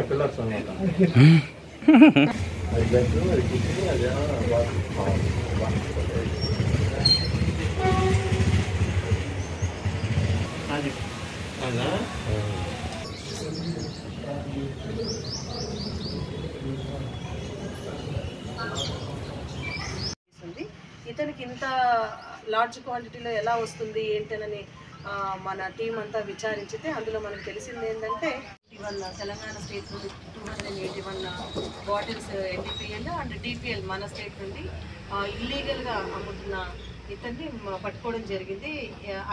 Pillars ఇతనికి ఇంత large క్వాంటిటీలో ఎలా వస్తుంది ఏంటనని మన టీం అంతా విచారించితే అందులో మనకు తెలిసింది ఏంటంటే తెలంగాణ స్టేట్ నుండి 281 బాటిల్స్ ఎన్డీపీఎల్ అండ్ డిపిఎల్ మన స్టేట్ నుండి ఇల్లీగల్గా అమ్ముతున్న ఇతన్ని పట్టుకోవడం జరిగింది.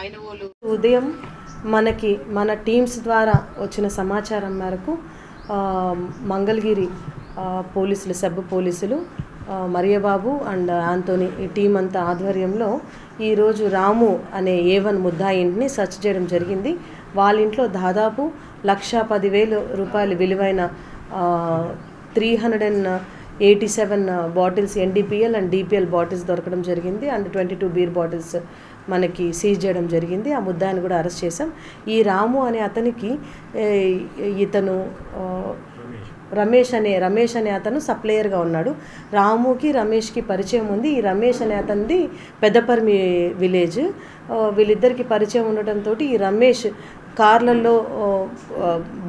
ఐనవోలు ఉదయం మన టీమ్స్ ద్వారా వచ్చిన సమాచారం మేరకు మంగళగిరి పోలీసులు సబ్ పోలీసులు మరియబాబు అండ్ ఆంటోనీ ఈ టీం అంతా ఆధ్వర్యంలో ఈరోజు రాము అనే A1 ముద్దాయి ఇంటిని సెర్చ్ చేయడం జరిగింది. వాళ్ళ ఇంట్లో దాదాపు 1,10,000 రూపాయలు విలువైన 387 bottles NDPL and DPL bottles దొరకడం జరిగింది. అండ్ 22 బీర్ బాటిల్స్ మనకి సీజ్ చేయడం జరిగింది. ఆ ముద్దాయిని కూడా అరెస్ట్ చేసాం. ఈ రాము అనే అతనికి ఇతను రమేష్ అనే అతను సప్లయర్గా ఉన్నాడు. రాముకి రమేష్కి పరిచయం ఉంది. ఈ రమేష్ అనే అతనిది పెద్దపర్మి విలేజ్. వీళ్ళిద్దరికి పరిచయం ఉండటంతో ఈ రమేష్ కార్లలో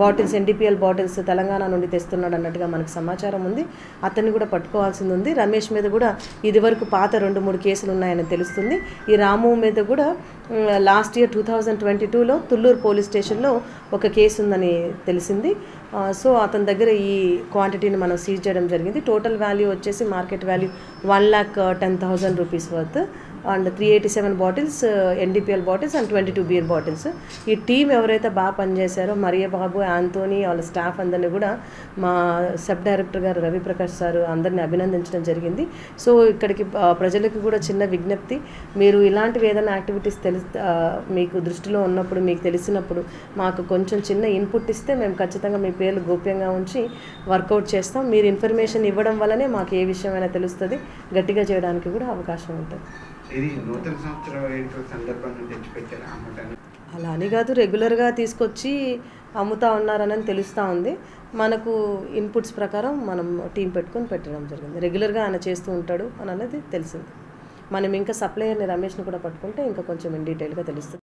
బాటిల్స్ ఎన్డీపీఎల్ బాటిల్స్ తెలంగాణ నుండి తెస్తున్నాడు అన్నట్టుగా మనకు సమాచారం ఉంది. అతన్ని కూడా పట్టుకోవాల్సింది ఉంది. రమేష్ మీద కూడా ఇదివరకు పాత 2-3 కేసులు ఉన్నాయని తెలుస్తుంది. ఈ రాము మీద కూడా లాస్ట్ ఇయర్ 2022లో తుళ్ళూరు పోలీస్ స్టేషన్లో ఒక కేసు ఉందని తెలిసింది. సో అతని దగ్గర ఈ క్వాంటిటీని మనం సీజ్ చేయడం జరిగింది. టోటల్ వాల్యూ వచ్చేసి market value 1,10,000 rupees worth and 387 bottles NDPL bottles and 22 beer bottles. ఈ టీం ఎవరైతే బాగా పనిచేశారో మరియబాబు, ఆంటోనీ, వాళ్ళ స్టాఫ్ అందరినీ కూడా మా సబ్ డైరెక్టర్ గారు రవిప్రకాష్ సార్ అందరినీ అభినందించడం జరిగింది. సో ఇక్కడికి ప్రజలకు కూడా చిన్న విజ్ఞప్తి, మీరు ఇలాంటివి ఏదైనా యాక్టివిటీస్ మీకు దృష్టిలో ఉన్నప్పుడు, మీకు తెలిసినప్పుడు మాకు కొంచెం చిన్న ఇన్పుట్ ఇస్తే మేము ఖచ్చితంగా మీ పేర్లు గోప్యంగా ఉంచి వర్కౌట్ చేస్తాం. మీరు ఇన్ఫర్మేషన్ ఇవ్వడం వల్లనే మాకు ఏ విషయమైనా తెలుస్తుంది, గట్టిగా చేయడానికి కూడా అవకాశం ఉంటుంది. అలా అని కాదు, రెగ్యులర్గా తీసుకొచ్చి అమ్ముతా ఉన్నారని తెలుస్తూ ఉంది. మనకు ఇన్పుట్స్ ప్రకారం మనం టీం పెట్టుకొని పెట్టడం జరిగింది. రెగ్యులర్గా ఆయన చేస్తూ ఉంటాడు అని అనేది తెలిసింది. మనం ఇంకా సప్లయర్ని రమేష్ని కూడా పట్టుకుంటే ఇంకా కొంచెం ఇన్ డీటెయిల్గా తెలుస్తుంది.